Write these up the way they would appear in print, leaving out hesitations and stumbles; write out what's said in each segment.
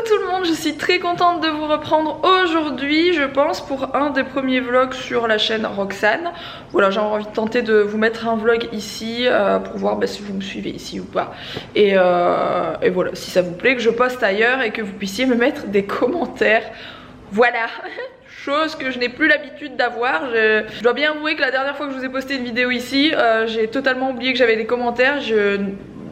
tout le monde, je suis très contente de vous reprendre aujourd'hui, je pense, pour un des premiers vlogs sur la chaîne Roxane. Voilà, j'ai envie de tenter de vous mettre un vlog ici pour voir si vous me suivez ici ou pas. Et voilà, si ça vous plaît que je poste ailleurs et que vous puissiez me mettre des commentaires. Voilà. Chose que je n'ai plus l'habitude d'avoir. Je dois bien avouer que la dernière fois que je vous ai posté une vidéo ici, j'ai totalement oublié que j'avais des commentaires. Je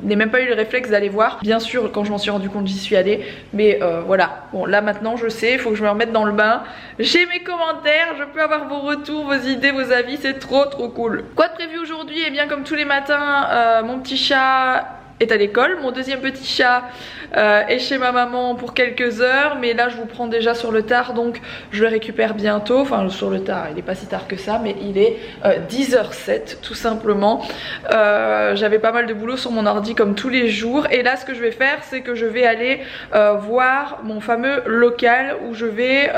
n'ai même pas eu le réflexe d'aller voir. Bien sûr, quand je m'en suis rendu compte, j'y suis allée. Mais voilà, bon là maintenant je sais, il faut que je me remette dans le bain. J'ai mes commentaires, je peux avoir vos retours, vos idées, vos avis, c'est trop cool. Quoi de prévu aujourd'hui? Eh bien comme tous les matins, mon petit chat est à l'école, mon deuxième petit chat est chez ma maman pour quelques heures, mais là je vous prends déjà sur le tard, donc je le récupère bientôt. Enfin sur le tard, il n'est pas si tard que ça, mais il est 10h07 tout simplement. J'avais pas mal de boulot sur mon ordi comme tous les jours, et là ce que je vais faire, c'est que je vais aller voir mon fameux local où je vais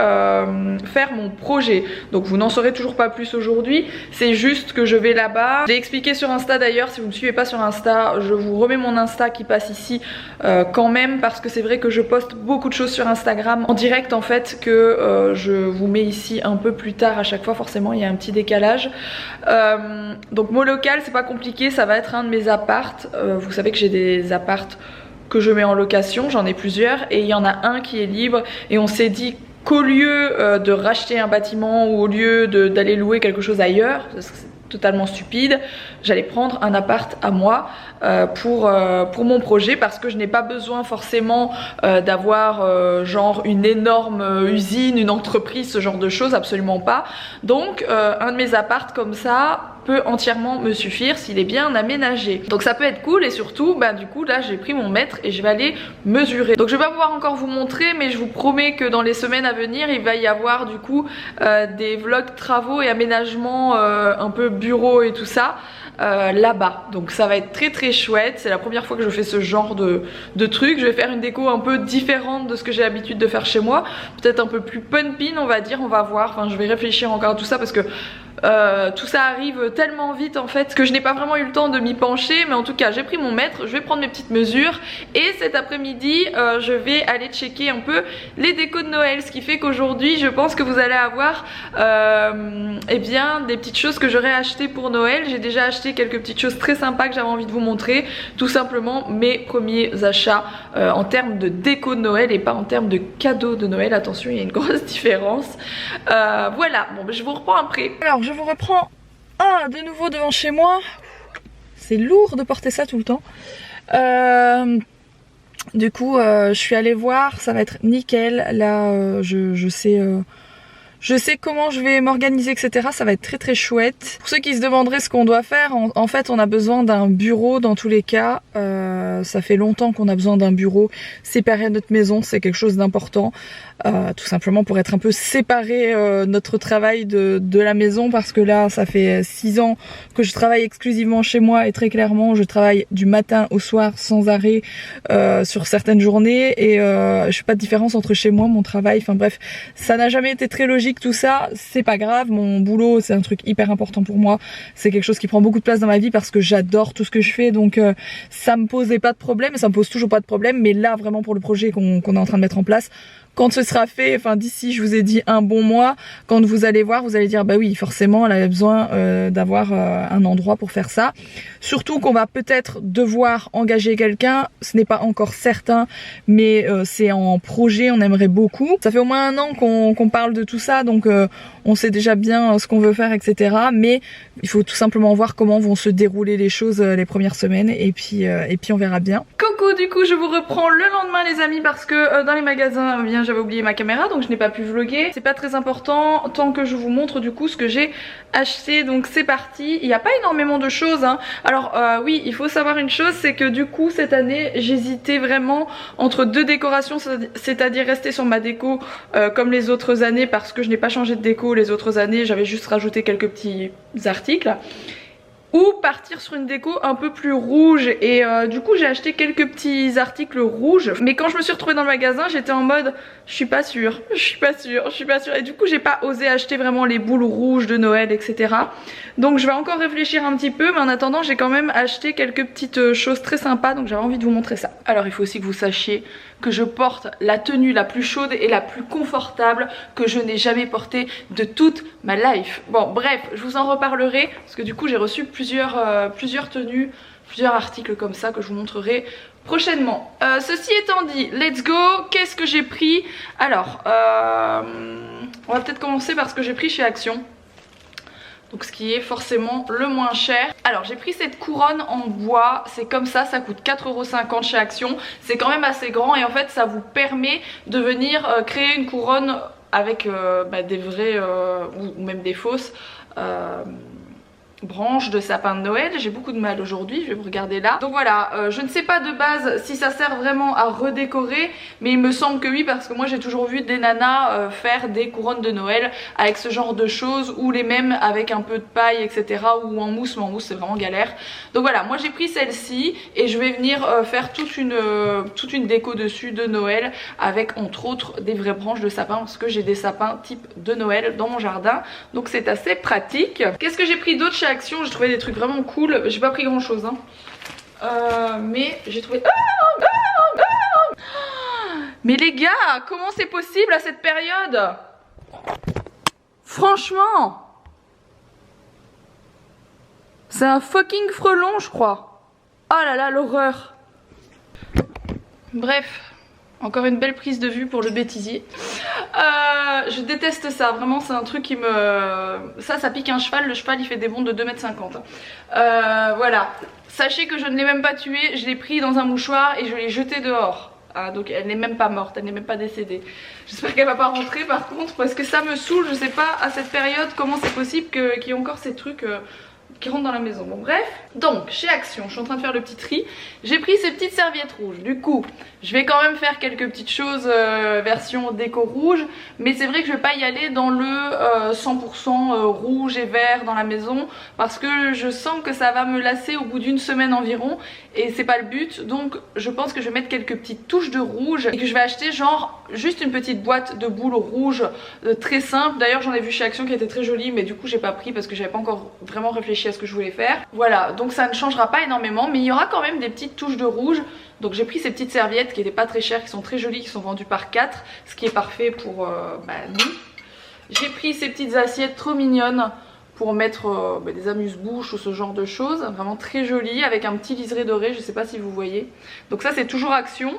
faire mon projet. Donc vous n'en saurez toujours pas plus aujourd'hui, c'est juste que je vais là-bas. Je l'ai expliqué sur Insta d'ailleurs, si vous ne me suivez pas sur Insta, je vous remets mon Insta qui passe ici quand même, parce que c'est vrai que je poste beaucoup de choses sur Instagram en direct en fait, que je vous mets ici un peu plus tard à chaque fois, forcément il y a un petit décalage. Donc mon local c'est pas compliqué, ça va être un de mes appartes. Vous savez que j'ai des appartes que je mets en location, j'en ai plusieurs, et il y en a un qui est libre, et on s'est dit qu'au lieu de racheter un bâtiment ou au lieu d'aller louer quelque chose ailleurs, totalement stupide, j'allais prendre un appart à moi pour mon projet, parce que je n'ai pas besoin forcément d'avoir genre une énorme usine, une entreprise, ce genre de choses, absolument pas. Donc un de mes apparts comme ça peut entièrement me suffire s'il est bien aménagé. Donc ça peut être cool, et surtout du coup là j'ai pris mon mètre et je vais aller mesurer. Donc je vais pas pouvoir encore vous montrer, mais je vous promets que dans les semaines à venir il va y avoir du coup des vlogs travaux et aménagements un peu bureau et tout ça là-bas. Donc ça va être très chouette, c'est la première fois que je fais ce genre de truc. Je vais faire une déco un peu différente de ce que j'ai l'habitude de faire chez moi, peut-être un peu plus pumpin on va dire, on va voir. Enfin je vais réfléchir encore à tout ça, parce que tout ça arrive tellement vite en fait que je n'ai pas vraiment eu le temps de m'y pencher. Mais en tout cas j'ai pris mon mètre, je vais prendre mes petites mesures, et cet après-midi je vais aller checker un peu les décos de Noël, ce qui fait qu'aujourd'hui je pense que vous allez avoir eh bien des petites choses que j'aurais achetées pour Noël. J'ai déjà acheté quelques petites choses très sympas que j'avais envie de vous montrer, tout simplement mes premiers achats en termes de déco de Noël et pas en termes de cadeaux de Noël. Attention, il y a une grosse différence. Voilà, bon je vous reprends après. Alors je vous reprends de nouveau devant chez moi. C'est lourd de porter ça tout le temps. Du coup je suis allée voir, ça va être nickel. Là je sais comment je vais m'organiser, etc. Ça va être très chouette. Pour ceux qui se demanderaient ce qu'on doit faire, en fait on a besoin d'un bureau dans tous les cas. Ça fait longtemps qu'on a besoin d'un bureau séparé de notre maison, c'est quelque chose d'important. Tout simplement pour être un peu séparé notre travail de la maison, parce que là ça fait 6 ans que je travaille exclusivement chez moi, et très clairement je travaille du matin au soir sans arrêt sur certaines journées, et je fais pas de différence entre chez moi, mon travail, enfin bref, ça n'a jamais été très logique tout ça. C'est pas grave, mon boulot c'est un truc hyper important pour moi, c'est quelque chose qui prend beaucoup de place dans ma vie parce que j'adore tout ce que je fais, donc ça me posait pas de problème, et ça me pose toujours pas de problème. Mais là vraiment pour le projet qu'on est en train de mettre en place, quand ce sera fait, enfin d'ici je vous ai dit un bon mois, quand vous allez voir, vous allez dire bah oui forcément elle avait besoin d'avoir un endroit pour faire ça. Surtout qu'on va peut-être devoir engager quelqu'un, ce n'est pas encore certain, mais c'est en projet, on aimerait beaucoup. Ça fait au moins 1 an qu'on parle de tout ça, donc on sait déjà bien ce qu'on veut faire, etc. Mais il faut tout simplement voir comment vont se dérouler les choses les premières semaines, et puis on verra bien. Coucou, du coup je vous reprends le lendemain les amis, parce que dans les magasins bien j'avais oublié ma caméra, donc je n'ai pas pu vlogger. C'est pas très important tant que je vous montre du coup ce que j'ai acheté. Donc c'est parti. Il n'y a pas énormément de choses hein. Alors oui, il faut savoir une chose, c'est que du coup cette année j'hésitais vraiment entre 2 décorations, c'est-à-dire rester sur ma déco comme les autres années, parce que je n'ai pas changé de déco les autres années, j'avais juste rajouté quelques petits articles, ou partir sur une déco un peu plus rouge. Et du coup j'ai acheté quelques petits articles rouges, mais quand je me suis retrouvée dans le magasin j'étais en mode je suis pas sûre, et du coup j'ai pas osé acheter vraiment les boules rouges de Noël, etc. Donc je vais encore réfléchir un petit peu, mais en attendant j'ai quand même acheté quelques petites choses très sympas, donc j'avais envie de vous montrer ça. Alors il faut aussi que vous sachiez que je porte la tenue la plus chaude et la plus confortable que je n'ai jamais portée de toute ma life. Bon bref, je vous en reparlerai parce que du coup j'ai reçu plusieurs tenues, plusieurs articles comme ça que je vous montrerai prochainement. Ceci étant dit, let's go. Qu'est-ce que j'ai pris? Alors, on va peut-être commencer par ce que j'ai pris chez Action. Donc ce qui est forcément le moins cher. Alors j'ai pris cette couronne en bois, c'est comme ça coûte 4,50 € chez Action. C'est quand même assez grand et en fait ça vous permet de venir créer une couronne avec des vrais ou même des fausses branches de sapin de Noël. J'ai beaucoup de mal aujourd'hui, je vais vous regarder là. Donc voilà, je ne sais pas de base si ça sert vraiment à redécorer, mais il me semble que oui, parce que moi j'ai toujours vu des nanas faire des couronnes de Noël avec ce genre de choses, ou les mêmes avec un peu de paille etc, ou en mousse, mais en mousse c'est vraiment galère. Donc voilà, moi j'ai pris celle-ci et je vais venir faire toute une déco dessus de Noël avec entre autres des vraies branches de sapin, parce que j'ai des sapins type de Noël dans mon jardin, donc c'est assez pratique. Qu'est-ce que j'ai pris d'autre chez Action? J'ai trouvé des trucs vraiment cool, j'ai pas pris grand chose hein. Mais j'ai trouvé... Mais les gars, comment c'est possible à cette période? Franchement, c'est un fucking frelon je crois. Oh là là, l'horreur. Bref, encore une belle prise de vue pour le bêtisier. Je déteste ça, vraiment c'est un truc qui me... Ça pique un cheval, le cheval il fait des bonds de 2,50 m. Voilà, sachez que je ne l'ai même pas tué, je l'ai pris dans un mouchoir et je l'ai jeté dehors. Donc elle n'est même pas morte, elle n'est même pas décédée. J'espère qu'elle va pas rentrer par contre, parce que ça me saoule, je sais pas à cette période comment c'est possible qu'il y ait encore ces trucs... qui rentrent dans la maison. Bon bref, donc chez Action, je suis en train de faire le petit tri. J'ai pris ces petites serviettes rouges. Du coup, je vais quand même faire quelques petites choses version déco rouge, mais c'est vrai que je vais pas y aller dans le 100% rouge et vert dans la maison, parce que je sens que ça va me lasser au bout d'une semaine environ, et c'est pas le but. Donc je pense que je vais mettre quelques petites touches de rouge et que je vais acheter genre juste une petite boîte de boules rouges très simple. D'ailleurs j'en ai vu chez Action qui était très jolie, mais du coup j'ai pas pris parce que j'avais pas encore vraiment réfléchi à ce que je voulais faire. Voilà, donc ça ne changera pas énormément, mais il y aura quand même des petites touches de rouge. Donc j'ai pris ces petites serviettes qui n'étaient pas très chères, qui sont très jolies, qui sont vendues par 4, ce qui est parfait pour nous. J'ai pris ces petites assiettes trop mignonnes pour mettre des amuse-bouches ou ce genre de choses, vraiment très jolies, avec un petit liseré doré, je sais pas si vous voyez. Donc ça c'est toujours Action.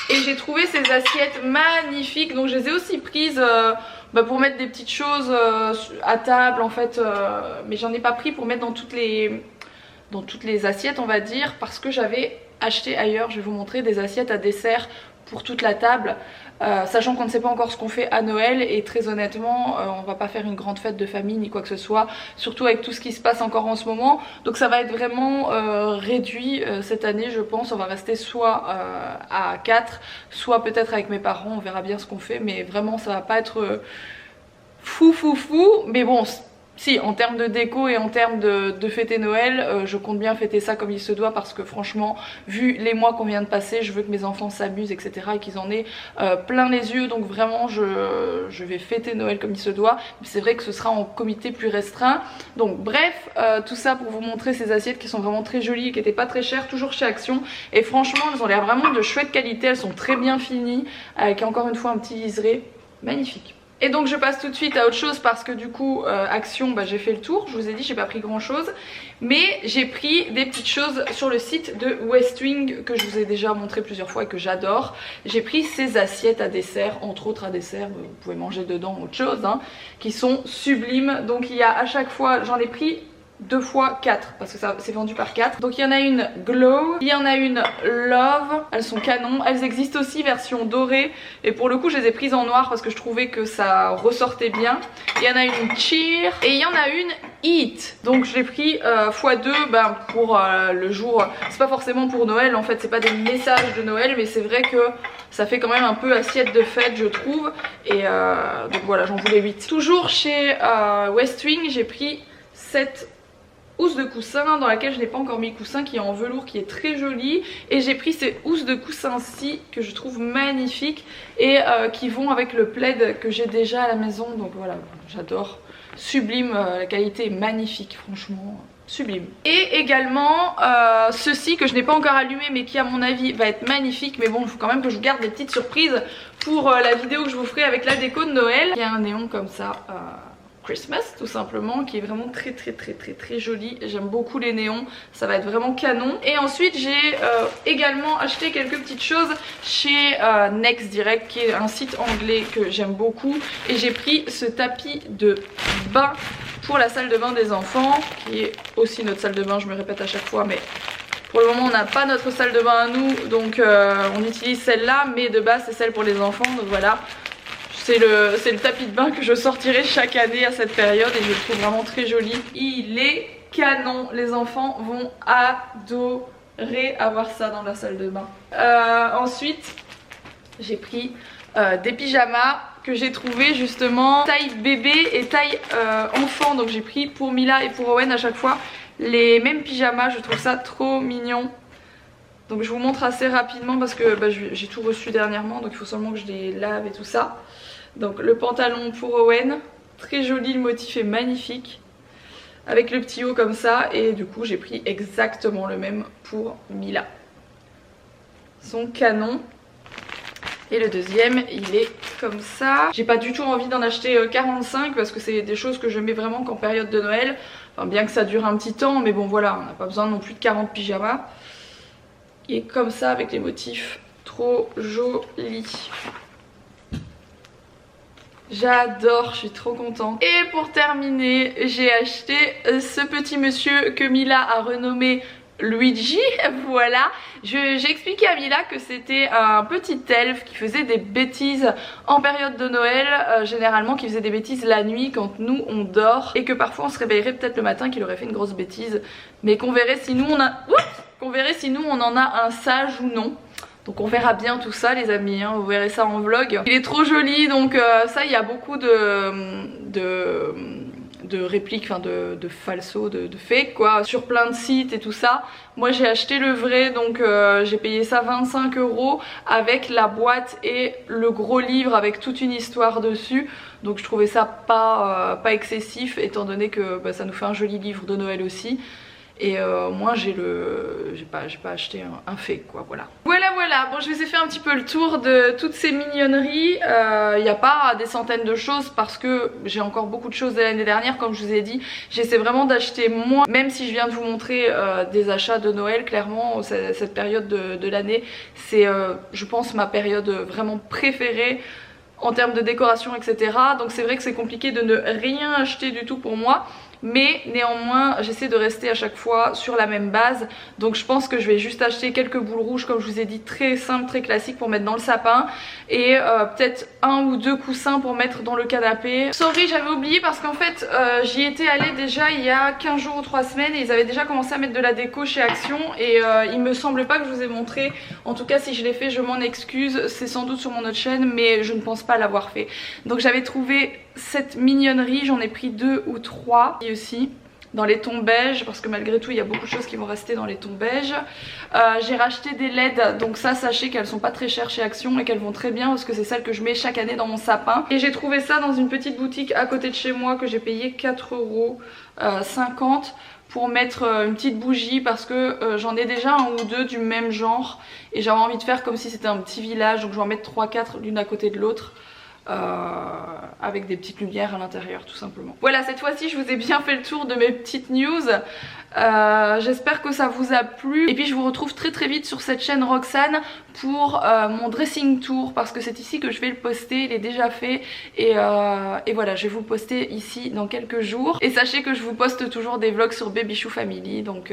Et j'ai trouvé ces assiettes magnifiques, donc je les ai aussi prises pour mettre des petites choses à table en fait, mais j'en ai pas pris pour mettre dans toutes les assiettes on va dire, parce que j'avais acheté ailleurs, je vais vous montrer, des assiettes à dessert pour toute la table, sachant qu'on ne sait pas encore ce qu'on fait à Noël, et très honnêtement on va pas faire une grande fête de famille ni quoi que ce soit, surtout avec tout ce qui se passe encore en ce moment. Donc ça va être vraiment réduit cette année je pense. On va rester soit à 4, soit peut-être avec mes parents, on verra bien ce qu'on fait, mais vraiment ça va pas être fou, mais bon, si en termes de déco et en termes de fêter Noël, je compte bien fêter ça comme il se doit, parce que franchement vu les mois qu'on vient de passer, je veux que mes enfants s'amusent etc, et qu'ils en aient plein les yeux. Donc vraiment je vais fêter Noël comme il se doit, mais c'est vrai que ce sera en comité plus restreint. Donc bref, tout ça pour vous montrer ces assiettes qui sont vraiment très jolies et qui n'étaient pas très chères, toujours chez Action, et franchement elles ont l'air vraiment de chouette qualité, elles sont très bien finies, avec encore une fois un petit liseré magnifique. Et donc je passe tout de suite à autre chose, parce que du coup Action, j'ai fait le tour, je vous ai dit j'ai pas pris grand chose, mais j'ai pris des petites choses sur le site de Westwing que je vous ai déjà montré plusieurs fois et que j'adore. J'ai pris ces assiettes à dessert, entre autres à dessert, vous pouvez manger dedans autre chose hein, qui sont sublimes. Donc il y a à chaque fois, j'en ai pris 2 fois 4 parce que ça c'est vendu par 4. Donc il y en a une Glow, il y en a une Love, elles sont canon. Elles existent aussi version dorée, et pour le coup je les ai prises en noir parce que je trouvais que ça ressortait bien. Il y en a une Cheer et il y en a une Eat. Donc je l'ai pris x2 pour le jour. C'est pas forcément pour Noël en fait, c'est pas des messages de Noël, mais c'est vrai que ça fait quand même un peu assiette de fête je trouve. Et donc voilà, j'en voulais 8. Toujours chez Westwing, j'ai pris cette housse de coussin dans laquelle je n'ai pas encore mis coussin, qui est en velours, qui est très jolie, et j'ai pris ces housses de coussin-ci que je trouve magnifiques et qui vont avec le plaid que j'ai déjà à la maison. Donc voilà, j'adore, sublime, la qualité est magnifique franchement. sublime. Et également ceci que je n'ai pas encore allumé mais qui à mon avis va être magnifique, mais bon il faut quand même que je vous garde des petites surprises pour la vidéo que je vous ferai avec la déco de Noël. Il y a un néon comme ça, Christmas tout simplement, qui est vraiment très joli. J'aime beaucoup les néons, ça va être vraiment canon. Et ensuite j'ai également acheté quelques petites choses chez Next Direct, qui est un site anglais que j'aime beaucoup, et j'ai pris ce tapis de bain pour la salle de bain des enfants, qui est aussi notre salle de bain, je me répète à chaque fois, mais pour le moment on n'a pas notre salle de bain à nous, donc on utilise celle-là, mais de base c'est celle pour les enfants, donc voilà. C'est le tapis de bain que je sortirai chaque année à cette période et je le trouve vraiment très joli. Il est canon, les enfants vont adorer avoir ça dans la salle de bain. Ensuite j'ai pris des pyjamas que j'ai trouvé justement taille bébé et taille enfant, donc j'ai pris pour Mila et pour Owen à chaque fois les mêmes pyjamas, je trouve ça trop mignon. Donc je vous montre assez rapidement parce que j'ai tout reçu dernièrement, donc il faut seulement que je les lave et tout ça. Donc le pantalon pour Owen, très joli, le motif est magnifique, avec le petit haut comme ça, et du coup j'ai pris exactement le même pour Mila. Son canon. Et le deuxième il est comme ça. J'ai pas du tout envie d'en acheter 45 parce que c'est des choses que je mets vraiment qu'en période de Noël. Enfin bien que ça dure un petit temps, mais bon voilà, on n'a pas besoin non plus de 40 pyjamas. Il est comme ça avec les motifs, trop joli. J'adore, je suis trop contente. Et pour terminer, j'ai acheté ce petit monsieur que Mila a renommé Luigi, voilà. J'ai expliqué à Mila que c'était un petit elfe qui faisait des bêtises en période de Noël, généralement qui faisait des bêtises la nuit quand nous on dort, et que parfois on se réveillerait peut-être le matin qu'il aurait fait une grosse bêtise, mais qu'on verrait si nous on en a un sage ou non. Donc on verra bien tout ça les amis, hein, vous verrez ça en vlog. Il est trop joli, donc ça il y a beaucoup de répliques, enfin de falso, de fake quoi, sur plein de sites et tout ça. Moi j'ai acheté le vrai, donc j'ai payé ça 25 € avec la boîte et le gros livre avec toute une histoire dessus. Donc je trouvais ça pas excessif étant donné que ça nous fait un joli livre de Noël aussi. Et moi j'ai pas acheté un fake quoi, voilà. Voilà, bon je vous ai fait un petit peu le tour de toutes ces mignonneries. Il n'y a pas des centaines de choses parce que j'ai encore beaucoup de choses de l'année dernière, comme je vous ai dit. J'essaie vraiment d'acheter moins, même si je viens de vous montrer des achats de Noël. Clairement cette période de l'année c'est je pense ma période vraiment préférée en termes de décoration etc. Donc c'est vrai que c'est compliqué de ne rien acheter du tout pour moi, mais néanmoins j'essaie de rester à chaque fois sur la même base. Donc je pense que je vais juste acheter quelques boules rouges comme je vous ai dit, très simple, très classique pour mettre dans le sapin, et peut-être 1 ou 2 coussins pour mettre dans le canapé. Sorry, j'avais oublié parce qu'en fait j'y étais allée déjà il y a 15 jours ou 3 semaines et ils avaient déjà commencé à mettre de la déco chez Action, et il me semble pas que je vous ai montré. En tout cas si je l'ai fait je m'en excuse, c'est sans doute sur mon autre chaîne mais je ne pense pas l'avoir fait. Donc j'avais trouvé cette mignonnerie, j'en ai pris 2 ou 3 et aussi dans les tons beige parce que malgré tout il y a beaucoup de choses qui vont rester dans les tons beige. J'ai racheté des LED, donc ça sachez qu'elles sont pas très chères chez Action et qu'elles vont très bien parce que c'est celles que je mets chaque année dans mon sapin. Et j'ai trouvé ça dans une petite boutique à côté de chez moi que j'ai payé 4,50 € pour mettre une petite bougie parce que j'en ai déjà 1 ou 2 du même genre et j'avais envie de faire comme si c'était un petit village, donc je vais en mettre 3-4 l'une à côté de l'autre. Avec des petites lumières à l'intérieur tout simplement. Voilà, cette fois-ci je vous ai bien fait le tour de mes petites news. J'espère que ça vous a plu et puis je vous retrouve très vite sur cette chaîne Roxane pour mon dressing tour parce que c'est ici que je vais le poster, il est déjà fait et voilà, je vais vous le poster ici dans quelques jours. Et sachez que je vous poste toujours des vlogs sur Baby Chou Family, donc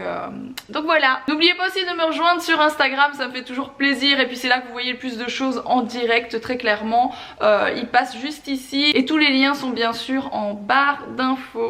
voilà. N'oubliez pas aussi de me rejoindre sur Instagram, ça me fait toujours plaisir et puis c'est là que vous voyez le plus de choses en direct, très clairement. Il passe juste ici et tous les liens sont bien sûr en barre d'infos.